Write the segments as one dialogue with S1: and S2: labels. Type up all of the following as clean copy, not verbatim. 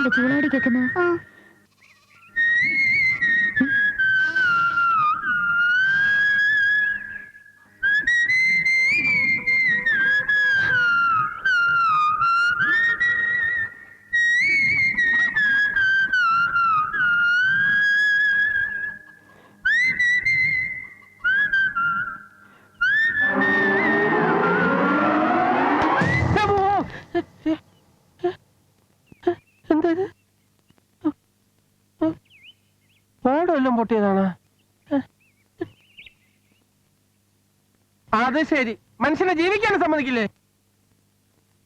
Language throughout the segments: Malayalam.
S1: തന്നെയല്ലേ ചൂളാടി കേൾക്കുന്നത്?
S2: ഓടെല്ലാം പൊട്ടിയതാണ്. അത് ശരി, മനുഷ്യനെ ജീവിക്കാൻ സമ്മതിക്കില്ലേ?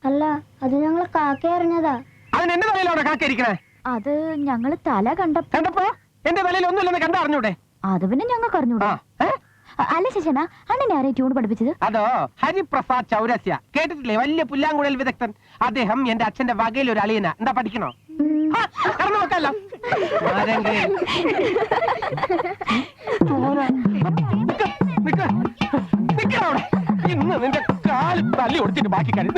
S3: അല്ല, അത് ഞങ്ങൾ കാക്ക അറിഞ്ഞതാ.
S2: അതിന് എന്റെ തലയിലവിടെ കാക്ക ഇരിക്കണേ?
S1: അത് ഞങ്ങള് തല
S2: കണ്ടപ്പോ എന്റെ തലയിൽ ഒന്നുമില്ലെന്ന് കണ്ടറിഞ്ഞൂടെ?
S1: അത് പിന്നെ ഞങ്ങൾക്ക് അറിഞ്ഞൂടാ. അല്ല ശശന, അണ്ണനെ ആരെയും ട്യൂൺ പഠിപ്പിച്ചത്?
S2: അതോ ഹരിപ്രസാദ് ചൗരസ്യ, കേട്ടിട്ടില്ലേ? വലിയ പുല്ലാങ്കുഴൽ വിദഗ്ധൻ. അദ്ദേഹം എന്റെ അച്ഛന്റെ വകയിൽ ഒരു അളിയന. എന്താ പഠിക്കണോ? നോക്കല്ലോ ഇന്ന് നിന്റെ കാല് തല്ലി ഒടിച്ചിട്ട് ബാക്കി കാര്യം.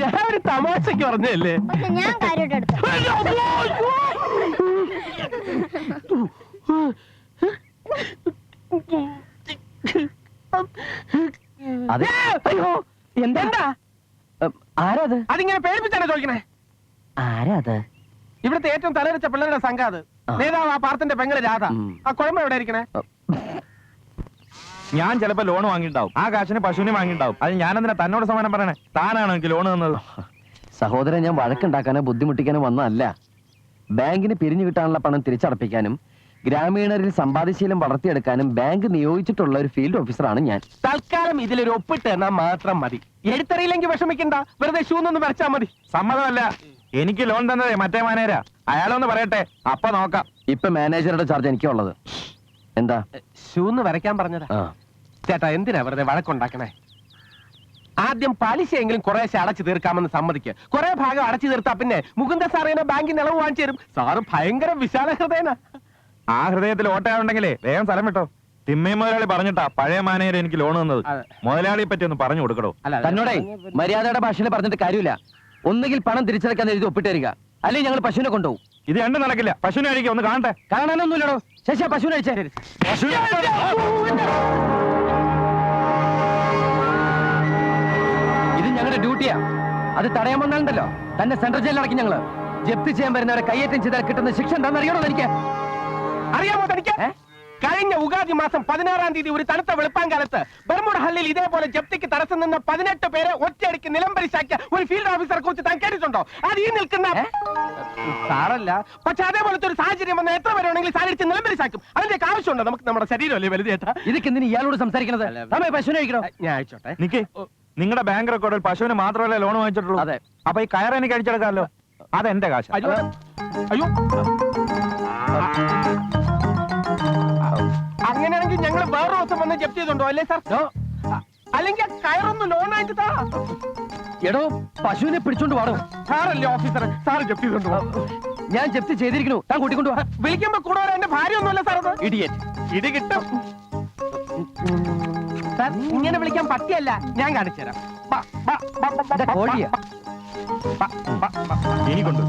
S2: ഞാൻ ഒരു തമാശക്ക് പറഞ്ഞല്ലേ.
S3: ഞാൻ കാര്യമായിട്ട് എടുത്തു.
S2: അയ്യോ, എന്താ ആരാത്? അതിങ്ങനെ പേടിപ്പിച്ചാണ് ചോദിക്കണേ. ആരാത്? ഇവിടുത്തെ ഏറ്റവും തലവെച്ച പിള്ളേരുടെ സംഘം. അത് നേതാവ് ആ പാർത്തിന്റെ പെങ്ങള് രാധ. ആ കുഴമ്പ എവിടെ ഇരിക്കണേ?
S4: ഞാൻ ചിലപ്പോ ലോൺ വാങ്ങിണ്ടാവും. ആ കാശിന് പശുവിനെ വാങ്ങിണ്ടാവും. അത് ഞാനെന്തിനാ തന്നോട് സമാനം പറയണേ? താനാണോ എനിക്ക് ലോൺ തന്നത്?
S5: സഹോദരൻ, ഞാൻ വഴക്കുണ്ടാക്കാനോ ബുദ്ധിമുട്ടിക്കാനോ വന്നതല്ല. ബാങ്കിന് പിരിഞ്ഞു കിട്ടാനുള്ള പണം തിരിച്ചടപ്പിക്കാനും ഗ്രാമീണരിൽ സമ്പാദ്യശീലം വളർത്തിയെടുക്കാനും ബാങ്ക് നിയോഗിച്ചിട്ടുള്ള ഒരു ഫീൽഡ് ഓഫീസറാണ് ഞാൻ.
S2: തൽക്കാലം ഇതിലൊരു ഒപ്പിട്ട് എന്നാ മാത്രം മതി. എഴുത്തറിയില്ലെങ്കിൽ വിഷമിക്കണ്ട, വെറുതെ ഷൂ ഒന്ന് വരച്ചാ മതി.
S4: സമ്മതമല്ല. എനിക്ക് ലോൺ തന്നതേ മറ്റേ മാനേജരാ. അയാളൊന്ന് പറയട്ടെ, അപ്പൊ നോക്കാം.
S5: ഇപ്പൊ മാനേജറുടെ ചാർജ് എനിക്കുള്ളത്. എന്താ?
S2: ഷൂന്ന് വരയ്ക്കാൻ പറഞ്ഞതാ. ചേട്ടാ, എന്തിനാ വെറുതെ വഴക്കുണ്ടാക്കണേ? ആദ്യം പലിശയെങ്കിലും കുറേശ്ശെ അടച്ചു തീർക്കാമെന്ന് സമ്മതിക്ക്. കുറെ ഭാഗം അടച്ചു തീർത്താ പിന്നെ മുകുന്ദ സാറിനെ ബാങ്കിന് ഇളവ് വാങ്ങിച്ചു തരും. സാറ് ഭയങ്കര വിശാല ഹൃദയന.
S4: ആ ഹൃദയത്തിൽ ഓട്ടയുണ്ടെങ്കിലേ വേഗം സ്ഥലം വിട്ടോ. തിമ്മേ മുതലാളി പറഞ്ഞിട്ടാ പഴയ മാനേജർ എനിക്ക് ലോൺ തന്നത്. മുതലാളിയെ പറ്റി ഒന്ന് പറഞ്ഞു കൊടുക്കണോ?
S5: തന്നോടേ മര്യാദയുടെ ഭാഷയിൽ പറഞ്ഞിട്ട് കാര്യമില്ല. ഒന്നുകിൽ പണം തിരിച്ചടക്കാൻ എഴുതി ഒപ്പിട്ടേരിക, അല്ലെങ്കിൽ ഞങ്ങൾ പശുവിനെ കൊണ്ടുപോകും.
S4: ഇത് രണ്ടും നടക്കില്ല. പശുവിനെ അഴിക്കുക, ഒന്ന് കാണട്ടെ.
S5: കാണാനൊന്നുമില്ലടോ. ശശി, പശുവിനെ അഴിച്ചേ. ഇത് ഞങ്ങളുടെ ഡ്യൂട്ടിയാ. അത് തടയാൻ വന്നാലുണ്ടല്ലോ തന്നെ സെൻട്രൽ ജയിലിൽ അടക്കി. ഞങ്ങള് ജപ്തി ചെയ്യാൻ വരുന്നവരെ കയ്യേറ്റം ചെയ്താൽ കിട്ടുന്ന ശിക്ഷ എന്താണെന്ന് അറിയണോ? എനിക്ക്
S2: അറിയാമോ? തനിക്ക് കഴിഞ്ഞ ഉഗാദി മാസം 16-ാം തീയതി ഒരു തണുത്ത വെളുപ്പാൻകാലത്ത് ബർമുഡ ഹള്ളിൽ ഇതേപോലെ ജപ്തിക്ക് തടസ്സം നിന്ന് 18 പേരെ ഒറ്റയടിക്ക് നിലംപരിശാക്കിയ ഒരു ഫീൽഡ് ഓഫീസറെ കുറിച്ച് താൻ കേട്ടിട്ടുണ്ടോ? അത് ഈ നിൽക്കുന്ന സാറല്ല. പക്ഷെ അതേപോലത്തെ ഒരു സാഹചര്യം വന്ന എത്ര പേരെ വേണമെങ്കിലും സാരിച്ച് നിലംപരിശാക്കും. അതിന്റെ ആവശ്യമുണ്ടോ? നമുക്ക് നമ്മുടെ ശരീരമല്ലേ വലുതേട്ടാ.
S5: ഇതൊക്കെ എന്തിനാ ഇയാളോട് സംസാരിക്കുന്നത്? പശുവിനെ അഴിക്കണോ? ഞാൻ
S2: അയച്ചോട്ടെ.
S4: നിക്ക്. നിങ്ങളുടെ ബാങ്ക് റെക്കോർഡിൽ പശുവിന് മാത്രമല്ലേ ലോൺ വാങ്ങിച്ചിട്ടുള്ളൂ?
S5: അതെ.
S4: അപ്പൊ ഈ കയർ എനിക്ക് അടിച്ചെടുക്കാമല്ലോ. അതെന്റെ കാശ്.
S2: അയ്യോ, അങ്ങനെയാണെങ്കിൽ ഞങ്ങൾ വേറെ ദിവസം വന്ന് ജപ്തി ചെയ്തോണ്ടോ അല്ലേ സാർ? അല്ലെങ്കിൽ കയറൊന്നും ലോണായിട്ട് താ.
S5: എടോ, പശുവിനെ പിടിച്ചോണ്ട് പാടും.
S2: സാറല്ലേ ഓഫീസർ, സാറ് ജപ്തി ചെയ്തോണ്ടോ?
S5: ഞാൻ ജപ്തി ചെയ്തിരിക്കണു. താൻ കൂട്ടിക്കൊണ്ടു.
S2: വിളിക്കുമ്പോ കൂടെ എന്റെ ഭാര്യ ഒന്നുമല്ല സാർ. അത്
S5: ഇഡിയറ്റ്.
S2: ഇടി കിട്ടും സാർ. ഇങ്ങനെ വിളിക്കാൻ പറ്റിയല്ല. ഞാൻ കാണിച്ചുതരാം.
S5: കോഴിയാ
S4: ഇനി കൊണ്ടു.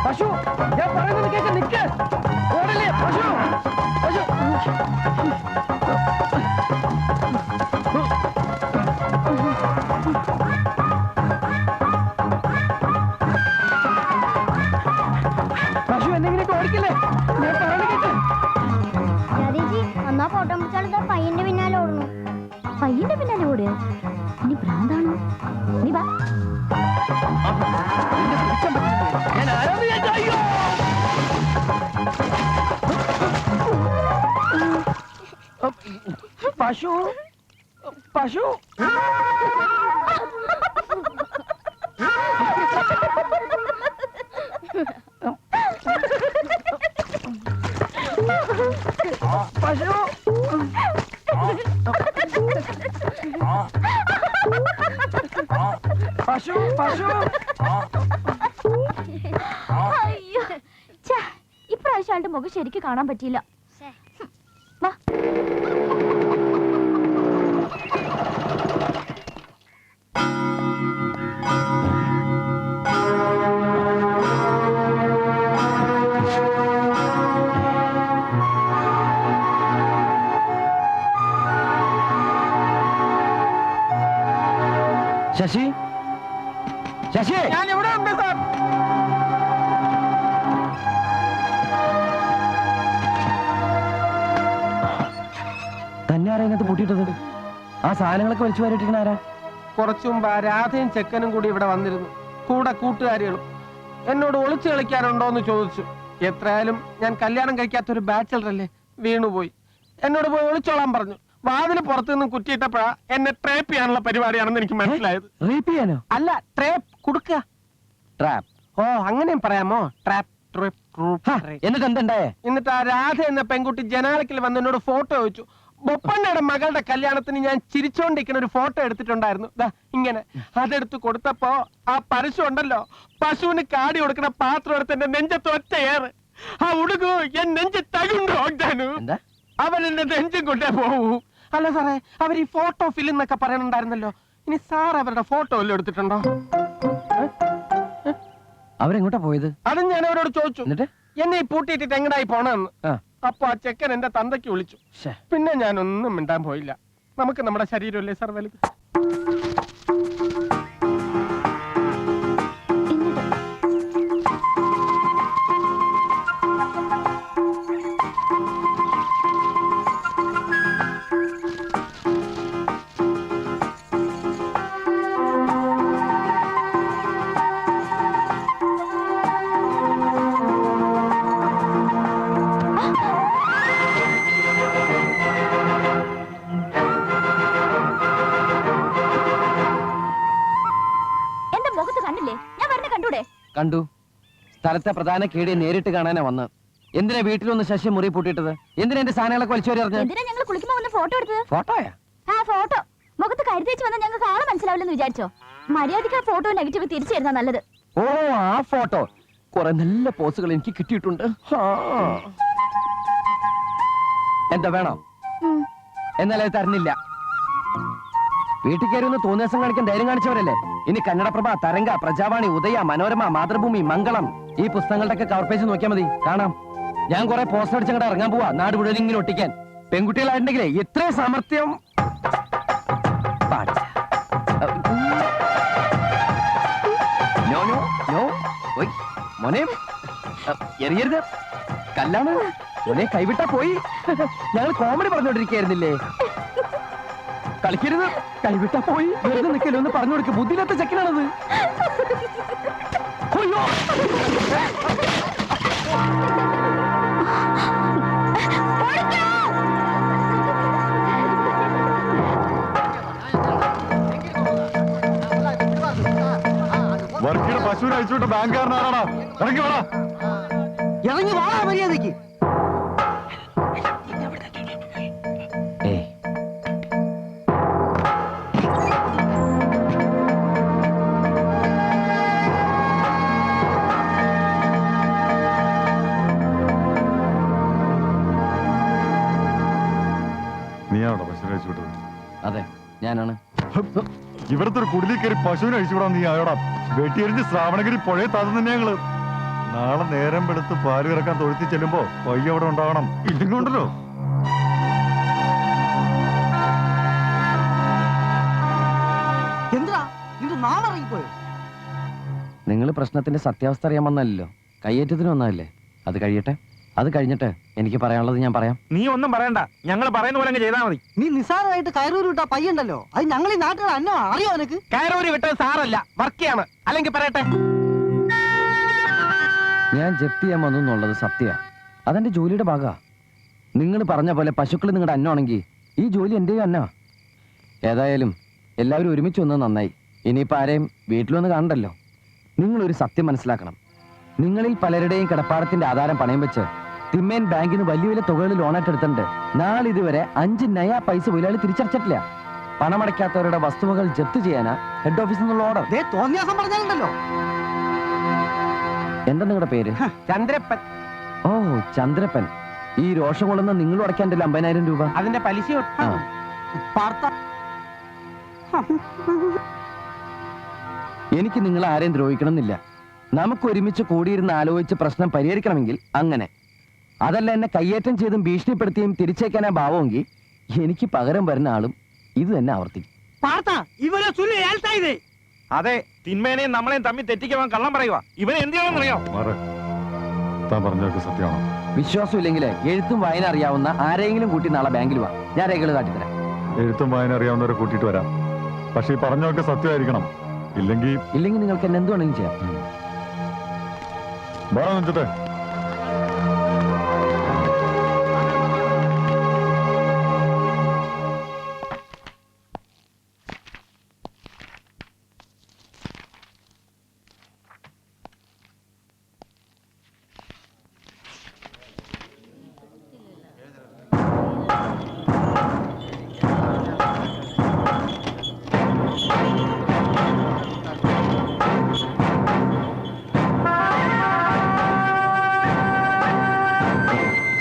S5: പശു, ഞാൻ പറയുന്നത് കേൾക്ക. നിക്ക്. ഓടല്ലേ പശു. പശു. പശു എന്തെങ്കിലുമൊക്കെ ഓടിക്കല്ലേ? ഞാൻ പറയുന്നത് കേട്ട്.
S3: എന്നാ ഫോട്ടോ പിടിച്ചാൽ പയ്യന്റെ പിന്നാലെ ഓടുന്നു.
S1: പയ്യന്റെ പിന്നാലെ ഓട്. ഇനി ഭ്രാന്താണോ? നീ വാ.
S5: ഞാൻ ആരാധന. അയ്യോ, പശു പശു പശു പശു പശു
S1: അയ്യോ ഛേ, ഇപ്രാവശ്യം ആളുടെ മുഖം ശരിക്ക് കാണാൻ പറ്റിയില്ല. വാ.
S5: ശശി ശശി
S2: ഞാൻ ഇവിടെ ഉണ്ട് സാർ.
S5: തന്നെ ആരാ ഇതിനകത്ത് പൂട്ടിയിട്ടത്? ആ സാധനങ്ങളൊക്കെ വലിച്ചു വാരിട്ടിരിക്കണ ആരാ?
S2: കുറച്ചു മുമ്പ് ആ രാധയും ചെക്കനും കൂടി ഇവിടെ വന്നിരുന്നു, കൂടെ കൂട്ടുകാരികളും. എന്നോട് ഒളിച്ചു കളിക്കാനുണ്ടോ എന്ന് ചോദിച്ചു. എത്രയായാലും ഞാൻ കല്യാണം കഴിക്കാത്തൊരു ബാച്ചലർ അല്ലേ, വീണുപോയി. എന്നോട് പോയി ഒളിച്ചോളാൻ പറഞ്ഞു. വാതിന് പുറത്തു നിന്നും കുറ്റിയിട്ടപ്പോഴാ എന്നെ ട്രേപ്പ് ചെയ്യാനുള്ള പരിപാടിയാണെന്ന് എനിക്ക് മനസ്സിലായത്.
S5: റേപ്പ് ചെയ്യാനോ?
S2: അല്ല, ട്രേപ്പ് കൊടുക്കുക.
S5: ട്രാപ്പ്.
S2: ഓ, അങ്ങനെയും പറയാമോ? ട്രാപ്പ്, ട്രേപ്പ്,
S5: എന്നിട്ട് എന്തുണ്ടായേ?
S2: എന്നിട്ട് ആ രാധ എന്ന പെൺകുട്ടി ജനാലക്കിൽ വന്ന് എന്നോട് ഫോട്ടോ വെച്ചു. ബൊപ്പണ്ണയുടെ മകളുടെ കല്യാണത്തിന് ഞാൻ ചിരിച്ചോണ്ടിരിക്കുന്ന ഒരു ഫോട്ടോ എടുത്തിട്ടുണ്ടായിരുന്നു. ദാ ഇങ്ങനെ അതെടുത്ത് കൊടുത്തപ്പോ ആ പരശു ഉണ്ടല്ലോ, പശുവിന് കാടി കൊടുക്കുന്ന പാത്രം എടുത്ത് എന്റെ നെഞ്ചത്ത് ഒറ്റ ഏറ്. ആ ഉടുകു എൻ നെഞ്ച് തകുണ്ടോ?
S5: എന്താ?
S2: അവൻ എന്റെ നെഞ്ചും കൊണ്ടേ പോവൂ. അല്ല സാറേ, അവർ ഈ ഫോട്ടോ ഫിലിം എന്നൊക്കെ പറയണുണ്ടായിരുന്നല്ലോ. ഇനി സാർ അവരുടെ ഫോട്ടോ വല്ലതും എടുത്തിട്ടുണ്ടോ?
S5: അവരെങ്ങോട്ടാ പോയത്?
S2: അതും ഞാൻ അവരോട് ചോദിച്ചു.
S5: എന്നിട്ട്
S2: എന്നെ ഈ പൂട്ടിയിട്ടിട്ട് എങ്ങടായി പോണെന്ന്. അപ്പൊ ആ ചെക്കൻ എന്റെ തന്തയ്ക്ക് വിളിച്ചു. പിന്നെ ഞാനൊന്നും മിണ്ടാൻ പോയില്ല. നമുക്ക് നമ്മുടെ ശരീരമല്ലേ സാർ വലുത്.
S5: കണ്ടു. സ്ഥലത്തെ പ്രധാന കേടിയെ നേരിട്ട് കാണാനാ വന്ന്. എന്തിനാ വീട്ടിലൊന്ന് ശശി മുറി പൂട്ടിയിട്ടത്? എന്തിനാ എന്റെ സാധനങ്ങളൊക്കെ വലിച്ചു വരിഞ്ഞത്?
S1: എന്തിനാ ഞങ്ങൾ കുളിക്കുമ്പോ വന്ന് ഫോട്ടോ എടുത്തത്?
S5: ഫോട്ടോയാ?
S1: ആ ഫോട്ടോ മുഖത്ത് കരുതേച്ച് വന്നാൽ ഞങ്ങൾക്ക് ആളെ മനസ്സിലാവില്ലെന്ന് വിചാരിച്ചോ? മര്യാദയ്ക്ക് ആ ഫോട്ടോ നെഗറ്റീവ് തിരിച്ചു തരുന്ന നല്ലത്.
S5: ഓ, ആ ഫോട്ടോ. കുറെ നല്ല പോസുകൾ എനിക്ക് കിട്ടിയിട്ടുണ്ട്. എന്താ വേണോ? എന്നാലേ തരുന്നില്ല. വീട്ടിൽ കയറി ഒന്ന് തോന്നിയ ദിവസം കാണിക്കാൻ ധൈര്യം കാണിച്ചവരല്ലേ. ഇനി കന്നഡപ്രഭ, തരംഗ, പ്രജാവാണി, ഉദയ, മനോരമ, മാതൃഭൂമി, മംഗളം ഈ പുസ്തകങ്ങളുടെയൊക്കെ കവർ പേജ് നോക്കിയാൽ മതി, കാണാം. ഞാൻ കുറെ പോസ്റ്റർ അടിച്ചങ്ങോട്ട് ഇറങ്ങാൻ പോവാ, നാട് മുഴുവൻ ഇങ്ങനെ ഒട്ടിക്കാൻ. പെൺകുട്ടികളായിട്ടുണ്ടെങ്കിലേ ഇത്രയും സാമർത്ഥ്യം പാടില്ല. No no no. മോനെ എറിയരുത്, കല്ലാണ്. മോനെ കൈവിട്ടാ പോയി. ഞങ്ങൾ കോമഡി പറഞ്ഞോണ്ടിരിക്കായിരുന്നില്ലേ. കളിക്കരുത്, കൈവിട്ടാ പോയി. വെറുതെ നിൽക്കല്ലോ, ഒന്ന് പറഞ്ഞു കൊടുക്കുക. ബുദ്ധിയില്ലാത്ത ചെക്കനാണത്.
S4: വർക്കിയുടെ പശുവിനെ അയച്ചുവിട്ട ബാങ്കുകാരനാണോ? ഇറങ്ങി വേണോ?
S5: ഇറങ്ങി വാ മര്യാദയ്ക്ക്.
S4: നീയാണോ പശുവിനെ അയച്ചുവിട്ടത്?
S5: അതെ, ഞാനാണ്.
S4: ഇവിടുത്തെ ഒരു കുടിലിൽ കയറി പശുവിനെ അഴിച്ചുവിടാൻ നീ ആയോടാ? വെട്ടിയെറിഞ്ഞ് ശ്രാവണഗിരി പുഴയെ താഴ്ന്നു തന്നെ ഞങ്ങള്. നാളെ നേരം വെളുത്ത് പാല് ഇറക്കാൻ തൊഴുത്തി ചെല്ലുമ്പോ പയ്യ അവിടെ ഉണ്ടാകണം. ഇല്ലെങ്കിൽ ഉണ്ടല്ലോ.
S5: നിങ്ങൾ പ്രശ്നത്തിന്റെ സത്യാവസ്ഥ അറിയാൻ വന്നല്ലോ, കയ്യേറ്റത്തിന് വന്നതല്ലേ. അത് കഴിയട്ടെ. അത് കഴിഞ്ഞിട്ട് എനിക്ക് പറയാനുള്ളത് ഞാൻ പറയാം.
S4: നീ ഒന്നും പറയണ്ട, ഞങ്ങൾ പറയുന്ന പോലെ ചെയ്താൽ മതി.
S6: നീ നിസ്സാരമായിട്ട് കയറൂരി വിട്ട പയ്യുണ്ടല്ലോ, അത് ഞങ്ങൾ ഈ നാട്ടുകാർ അന്നോ അറിയോ? നിനക്ക്
S2: കയറൂരി വിട്ടത് സാറല്ല, വർക്കിയാണ്. അല്ലെങ്കിൽ പറയട്ടെ,
S5: ഞാൻ ജപ്തി ചെയ്യാൻ വന്നു എന്നുള്ളത് സത്യമാണ്. അതെന്റെ ജോലിയുടെ ഭാഗമാണ്. നിങ്ങൾ പറഞ്ഞ പോലെ പശുക്കൾ നിങ്ങളുടെ അന്നമാണെങ്കിൽ ഈ ജോലി എന്റെയും അന്ന. ഏതായാലും എല്ലാവരും ഒരുമിച്ച് വന്നത് നന്നായി. ഇനിയിപ്പോൾ ആരെയും വീട്ടിലൊന്ന് കാണണ്ടല്ലോ. നിങ്ങളൊരു സത്യം മനസ്സിലാക്കണം. നിങ്ങളിൽ പലരുടെയും കിടപ്പാടത്തിന്റെ ആധാരം പണയം വെച്ച് തിമ്മേൻ ബാങ്കിന് വലിയ വലിയ തുകകൾ ലോണായിട്ട് എടുത്തിട്ടുണ്ട്. നാളിതുവരെ 5 നയാ പൈസ മുതലാളി തിരിച്ചടച്ചിട്ടില്ല. പണമടയ്ക്കാത്തവരുടെ വസ്തുവകൾ ജപ്തി ചെയ്യാനാ ഹെഡ് ഓഫീസിൽ നിന്നുള്ള ഓർഡർ.
S6: ദേ തോന്നിയാസം പറഞ്ഞാലുണ്ടല്ലോ.
S5: എന്താ നിങ്ങളുടെ പേര്?
S2: ചന്ദ്രപ്പൻ.
S5: ഓ, ചന്ദ്രപ്പൻ. ഈ രോഷം കൊള്ളുന്ന നിങ്ങൾ അടയ്ക്കാൻ 50,000 രൂപ.
S2: അതിന്റെ പലിശ
S5: ആ.
S6: പാർത്ത
S5: എനിക്ക് നിങ്ങൾ ആരെയും ദ്രോഹിക്കണമെന്നില്ല. നമുക്ക് ഒരുമിച്ച് കൂടിയിരുന്ന് ആലോചിച്ച് പ്രശ്നം പരിഹരിക്കണമെങ്കിൽ അങ്ങനെ. അതല്ല എന്നെ കയ്യേറ്റം ചെയ്തും ഭീഷണിപ്പെടുത്തിയും തിരിച്ചേക്കാനാ ഭാവമെങ്കിൽ എനിക്ക് പകരം വരുന്ന ആളും ഇത് തന്നെ ആവർത്തിക്കും.
S6: പാർത്ത ഇവരെ സുനി ഏൽത്തായതേ.
S7: അതെ, തിന്മേനെയും നമ്മളെയും തമ്മിൽ തെറ്റിക്കാൻ കള്ളം പറയുക. ഇവൻ എന്ത് ചെയ്യണമെന്നറിയോ?
S4: മാറ്. താൻ പറഞ്ഞതൊക്കെ സത്യമാണോ?
S5: വിശ്വാസം ഇല്ലെങ്കിൽ എഴുത്തും വായന അറിയാവുന്ന ആരെങ്കിലും കൂട്ടി നാളെ ബാങ്കിൽ വാ, ഞാൻ രേഖകൾ കാട്ടിത്തരാം.
S4: എഴുത്തും വായന അറിയാവുന്നവരെ കൂട്ടിയിട്ട് വരാം. പക്ഷെ ഈ പറഞ്ഞതൊക്കെ സത്യമായിരിക്കണം. ഇല്ലെങ്കിൽ
S5: നിങ്ങൾക്ക് എന്നെ എന്ത് വേണമെങ്കിലും ചെയ്യാം.
S4: നെഞ്ചത്തെ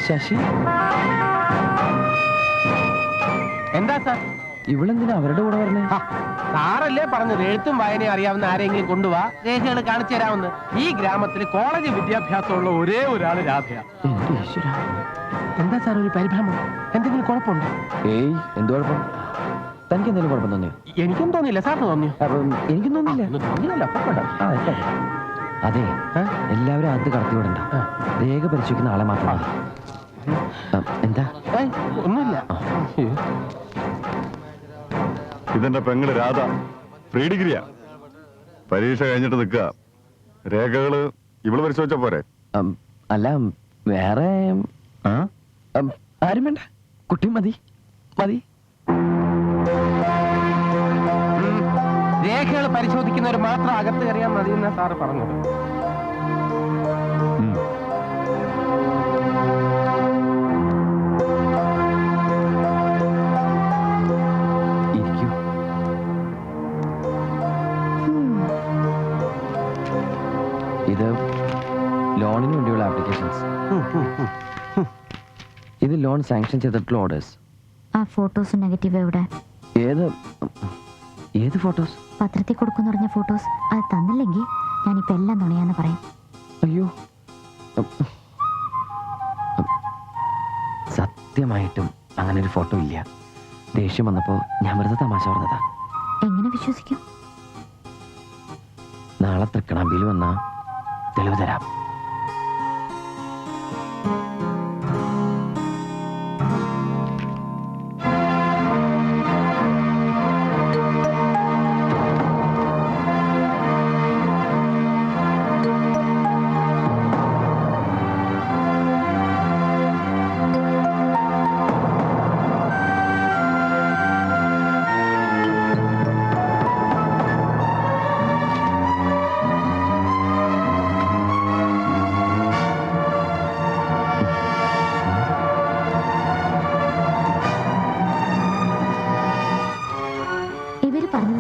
S5: ശശി,
S2: എന്താ സാർ?
S5: ഇവളെന്തിനാ അവരുടെ കൂടെ പറഞ്ഞേ?
S2: സാറല്ലേ പറഞ്ഞത് എഴുത്തും വായനയും അറിയാവുന്ന ആരെങ്കിലും കൊണ്ടുപോവാ, രേഖകൾ കാണിച്ചു തരാമെന്ന്. ഈ ഗ്രാമത്തിൽ കോളേജ് വിദ്യാഭ്യാസമുള്ള ഒരേ ഒരാൾ രാധയാ.
S5: എന്റെ ഈശ്വര,
S2: എന്താ സാർ ഒരു പരിഭ്രമം? എന്തെങ്കിലും കുഴപ്പമുണ്ടോ?
S5: ഏയ്, എന്ത് കുഴപ്പം? തനിക്ക് എന്തെങ്കിലും കുഴപ്പം തോന്നിയോ?
S2: എനിക്കും തോന്നിയില്ല. സാറിന് തോന്നിയോ?
S5: അപ്പം എനിക്കും തോന്നില്ല.
S2: ഒന്നും തോന്നിയില്ലല്ലോ. അപ്പൊ കേട്ടോ.
S5: അതെ, എല്ലാവരും അത് കടത്തി വിടണ്ട. രേഖ പരിശോധിക്കുന്ന ആളെ മാത്രം മതി. എന്താ?
S2: ഏയ്, ഒന്നുമില്ല.
S4: ഇതെന്റെ പെങ്ങള് രാധ, പ്രീ ഡിഗ്രിയാ. പരീക്ഷ കഴിഞ്ഞിട്ട് നിൽക്കുക. രേഖകള് ഇവള് പരിശോധിച്ച പോരെ?
S5: അല്ല, വേറെ ആരും വേണ്ട. കുട്ടി മതി മതി.
S2: രേഖകൾ പരിശോധിക്കുന്നവർ മാത്രം അകത്ത് കയറിയാൽ മതി എന്നാ സാറ് പറഞ്ഞത്.
S5: ഇരിക്കൂ. ഇത് ലോണിന് വേണ്ടിയുള്ള ആപ്ലിക്കേഷൻസ്. ഇത് ലോൺ സാങ്ഷൻ ചെയ്തിട്ടുള്ള ഓർഡേഴ്സ്.
S1: ആ ഫോട്ടോസ് നെഗറ്റീവ് എവിടെ?
S5: ഏത് ഫോട്ടോസ്?
S1: പത്രത്തിൽ കൊടുക്കുന്ന പറഞ്ഞ ഫോട്ടോസ്. അത് തന്നില്ലെങ്കിൽ ഞാനിപ്പോ എല്ലാം നുണയാന്ന് പറയും.
S5: അയ്യോ, സത്യമായിട്ടും അങ്ങനെ ഒരു ഫോട്ടോ ഇല്ല. ദേഷ്യം വന്നപ്പോ ഞാൻ വെറുതെ തമാശ പറഞ്ഞതാ.
S1: എങ്ങനെ വിശ്വസിക്കും?
S5: നാളെ തൃക്കണാമ്പിയിൽ വന്നാ തെളിവ് തരാം.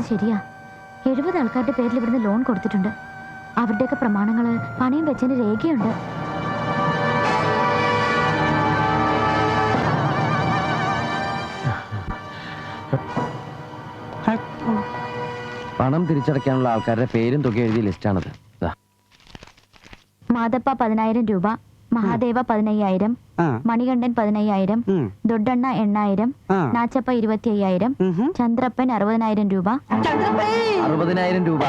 S1: ശരിയാ, 70 ആൾക്കാരുടെ പേരിൽ ഇവിടുന്ന് ലോൺ കൊടുത്തിട്ടുണ്ട്. അവരുടെയൊക്കെ പ്രമാണങ്ങള് പണയം വെച്ചതിന് രേഖയുണ്ട്.
S5: പണം തിരിച്ചടയ്ക്കാനുള്ള ആൾക്കാരുടെ പേരും തുക എഴുതിയ ലിസ്റ്റാണത്.
S1: മാതപ്പ 10,000 രൂപ, മഹാദേവ 15,000, മണികണ്ഠൻ 15,000, ദൊഡ്ഡണ്ണ 8,000, നാച്ചപ്പ 25,000, ചന്ദ്രപ്പൻ 60,000 രൂപ.
S5: 60,000 രൂപ.